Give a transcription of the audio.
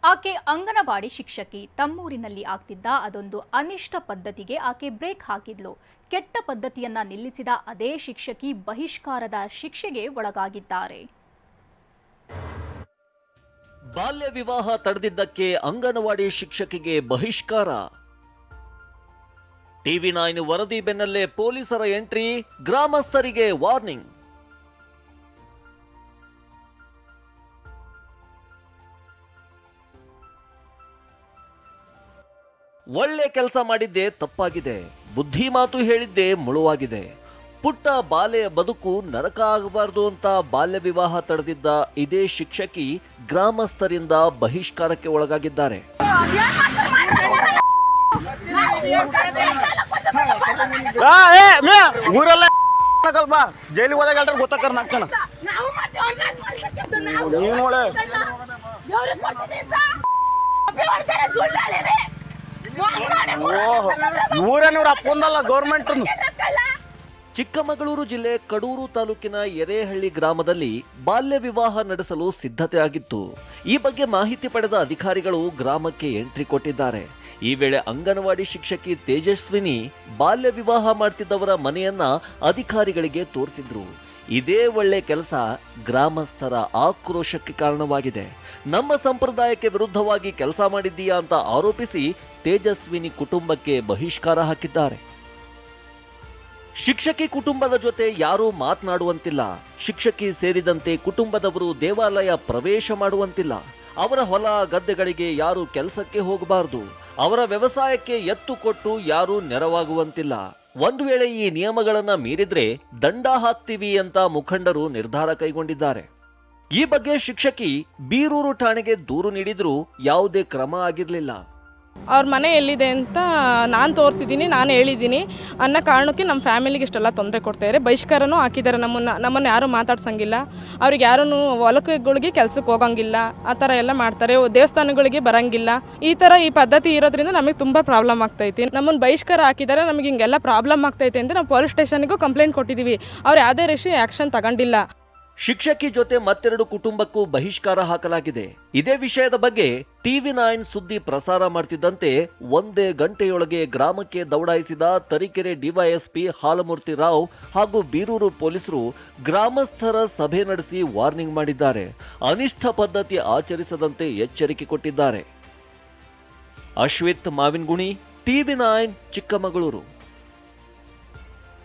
ಆಕೆ ಅಂಗನವಾಡಿ ಶಿಕ್ಷಕಿ. ತಮ್ಮೂರಿನಲ್ಲಿ ಆಗ್ತಿದ್ದ ಅದೊಂದು ಅನಿಷ್ಟ ಪದ್ಧತಿಗೆ ಆಕೆ ಬ್ರೇಕ್ ಹಾಕಿದ್ಲು. ಕೆಟ್ಟ ಪದ್ಧತಿಯನ್ನ ನಿಲ್ಲಿಸಿದ ಅದೇ ಶಿಕ್ಷಕಿ ಬಹಿಷ್ಕಾರದ ಶಿಕ್ಷೆಗೆ ಒಳಗಾಗಿದ್ದಾರೆ. ಬಾಲ್ಯ ವಿವಾಹ ತಡೆದಿದ್ದಕ್ಕೆ ಅಂಗನವಾಡಿ ಶಿಕ್ಷಕಿಗೆ ಬಹಿಷ್ಕಾರ. ಟಿವಿ9 ವರದಿ ಬೆನ್ನಲ್ಲೇ ಪೊಲೀಸರ ಎಂಟ್ರಿ, ಗ್ರಾಮಸ್ಥರಿಗೆ ವಾರ್ನಿಂಗ್. ಒಳ್ಳೆ ಕೆಲಸ ಮಾಡಿದ್ದೆ ತಪ್ಪಾಗಿದೆ, ಬುದ್ಧಿ ಮಾತು ಹೇಳಿದ್ದೆ ಮುಳುವಾಗಿದೆ. ಪುಟ್ಟ ಬಾಲೆಯ ಬದುಕು ನರಕ ಆಗಬಾರದು ಅಂತ ಬಾಲ್ಯ ವಿವಾಹ ತಡೆದಿದ್ದ ಇದೇ ಶಿಕ್ಷಕಿ ಗ್ರಾಮಸ್ಥರಿಂದ ಬಹಿಷ್ಕಾರಕ್ಕೆ ಒಳಗಾಗಿದ್ದಾರೆ. ಜೈಲಿಗೆ ಹೋದಾಗ ಗೊತ್ತಾಕರ್ ನಾಲ್ಕು ಊರೇನವ್ರು ಅಪ್ಪಂದಲ್ಲ ಗೌರ್ಮೆಂಟ್. ಚಿಕ್ಕಮಗಳೂರು ಜಿಲ್ಲೆ ಕಡೂರು ತಾಲೂಕಿನ ಎರೇಹಳ್ಳಿ ಗ್ರಾಮದಲ್ಲಿ ಬಾಲ್ಯ ವಿವಾಹ ನಡೆಸಲು ಸಿದ್ಧತೆ ಆಗಿತ್ತು. ಈ ಬಗ್ಗೆ ಮಾಹಿತಿ ಪಡೆದ ಅಧಿಕಾರಿಗಳು ಗ್ರಾಮಕ್ಕೆ ಎಂಟ್ರಿ ಕೊಟ್ಟಿದ್ದಾರೆ. ಈ ವೇಳೆ ಅಂಗನವಾಡಿ ಶಿಕ್ಷಕಿ ತೇಜಸ್ವಿನಿ ಬಾಲ್ಯ ವಿವಾಹ ಮಾಡ್ತಿದ್ದವರ ಮನೆಯನ್ನ ಅಧಿಕಾರಿಗಳಿಗೆ ತೋರಿಸಿದ್ರು. ಇದೇ ಒಳ್ಳೆ ಕೆಲಸ ಗ್ರಾಮಸ್ಥರ ಆಕ್ರೋಶಕ್ಕೆ ಕಾರಣವಾಗಿದೆ. ನಮ್ಮ ಸಂಪ್ರದಾಯಕ್ಕೆ ವಿರುದ್ಧವಾಗಿ ಕೆಲಸ ಮಾಡಿದ್ದೀಯಾ ಅಂತ ಆರೋಪಿಸಿ ತೇಜಸ್ವಿನಿ ಕುಟುಂಬಕ್ಕೆ ಬಹಿಷ್ಕಾರ ಹಾಕಿದ್ದಾರೆ. ಶಿಕ್ಷಕಿ ಕುಟುಂಬದ ಜೊತೆ ಯಾರೂ ಮಾತನಾಡುವಂತಿಲ್ಲ. ಶಿಕ್ಷಕಿ ಸೇರಿದಂತೆ ಕುಟುಂಬದವರು ದೇವಾಲಯ ಪ್ರವೇಶ ಮಾಡುವಂತಿಲ್ಲ. ಅವರ ಹೊಲ ಗದ್ದೆಗಳಿಗೆ ಯಾರು ಕೆಲಸಕ್ಕೆ ಹೋಗಬಾರದು. ಅವರ ವ್ಯವಸಾಯಕ್ಕೆ ಎತ್ತು ಕೊಟ್ಟು ಯಾರೂ ನೆರವಾಗುವಂತಿಲ್ಲ. ಒಂದು ವೇಳೆ ಈ ನಿಯಮಗಳನ್ನ ಮೀರಿದ್ರೆ ದಂಡ ಹಾಕ್ತೀವಿ ಅಂತ ಮುಖಂಡರು ನಿರ್ಧಾರ ಕೈಗೊಂಡಿದ್ದಾರೆ. ಈ ಬಗ್ಗೆ ಶಿಕ್ಷಕಿ ಬೀರೂರು ಠಾಣೆಗೆ ದೂರು ನೀಡಿದ್ರೂ ಯಾವುದೇ ಕ್ರಮ ಆಗಿರಲಿಲ್ಲ. ಅವ್ರ ಮನೆ ಎಲ್ಲಿದೆ ಅಂತ ನಾನು ತೋರಿಸಿದ್ದೀನಿ, ನಾನು ಹೇಳಿದ್ದೀನಿ ಅನ್ನೋ ಕಾರಣಕ್ಕೆ ನಮ್ಮ ಫ್ಯಾಮಿಲಿಗೆ ಇಷ್ಟೆಲ್ಲ ತೊಂದರೆ ಕೊಡ್ತಾಯಿದ್ದಾರೆ. ಬಹಿಷ್ಕಾರನೂ ಹಾಕಿದ್ದಾರೆ. ನಮ್ಮನ್ನು ಯಾರೂ ಮಾತಾಡ್ಸಂಗಿಲ್ಲ. ಅವ್ರಿಗೆ ಯಾರೂ ಹೊಲಕಗಳಿಗೆ ಕೆಲ್ಸಕ್ಕೆ ಹೋಗಂಗಿಲ್ಲ. ಆ ಥರ ಎಲ್ಲ ಮಾಡ್ತಾರೆ. ದೇವಸ್ಥಾನಗಳಿಗೆ ಬರೋಂಗಿಲ್ಲ. ಈ ಪದ್ಧತಿ ಇರೋದ್ರಿಂದ ನಮಗೆ ತುಂಬ ಪ್ರಾಬ್ಲಮ್ ಆಗ್ತೈತಿ. ನಮ್ಮನ್ನು ಬಹಿಷ್ಕಾರ ಹಾಕಿದ್ದಾರೆ. ನಮಗೆ ಹಿಂಗೆಲ್ಲ ಪ್ರಾಬ್ಲಮ್ ಆಗ್ತೈತೆ ಅಂತ ನಾವು ಪೊಲೀಸ್ ಸ್ಟೇಷನ್ಗೂ ಕಂಪ್ಲೇಂಟ್ ಕೊಟ್ಟಿದ್ದೀವಿ. ಅವ್ರು ಯಾವುದೇ ರೀತಿ ಆ್ಯಕ್ಷನ್ ತಗೊಂಡಿಲ್ಲ. ಶಿಕ್ಷಕಿ ಜೊತೆ ಮತ್ತೆರಡು ಕುಟುಂಬಕ್ಕೂ ಬಹಿಷ್ಕಾರ ಹಾಕಲಾಗಿದೆ. ಇದೇ ವಿಷಯದ ಬಗ್ಗೆ ಟಿವಿ9 ಸುದ್ದಿ ಪ್ರಸಾರ ಮಾಡ್ತಿದ್ದಂತೆ ಒಂದೇ ಗಂಟೆಯೊಳಗೆ ಗ್ರಾಮಕ್ಕೆ ದೌಡಾಯಿಸಿದ ತರೀಕೆರೆ ಡಿವೈಎಸ್ಪಿ ಹಾಲಮೂರ್ತಿ ರಾವ್ ಹಾಗೂ ಬೀರೂರು ಪೊಲೀಸರು ಗ್ರಾಮಸ್ಥರ ಸಭೆ ನಡೆಸಿ ವಾರ್ನಿಂಗ್ ಮಾಡಿದ್ದಾರೆ. ಅನಿಷ್ಟ ಪದ್ಧತಿ ಆಚರಿಸದಂತೆ ಎಚ್ಚರಿಕೆ ಕೊಟ್ಟಿದ್ದಾರೆ. ಅಶ್ವಿತ್ ಮಾವಿನಗುಣಿ, ಟಿವಿ9 ಚಿಕ್ಕಮಗಳೂರು.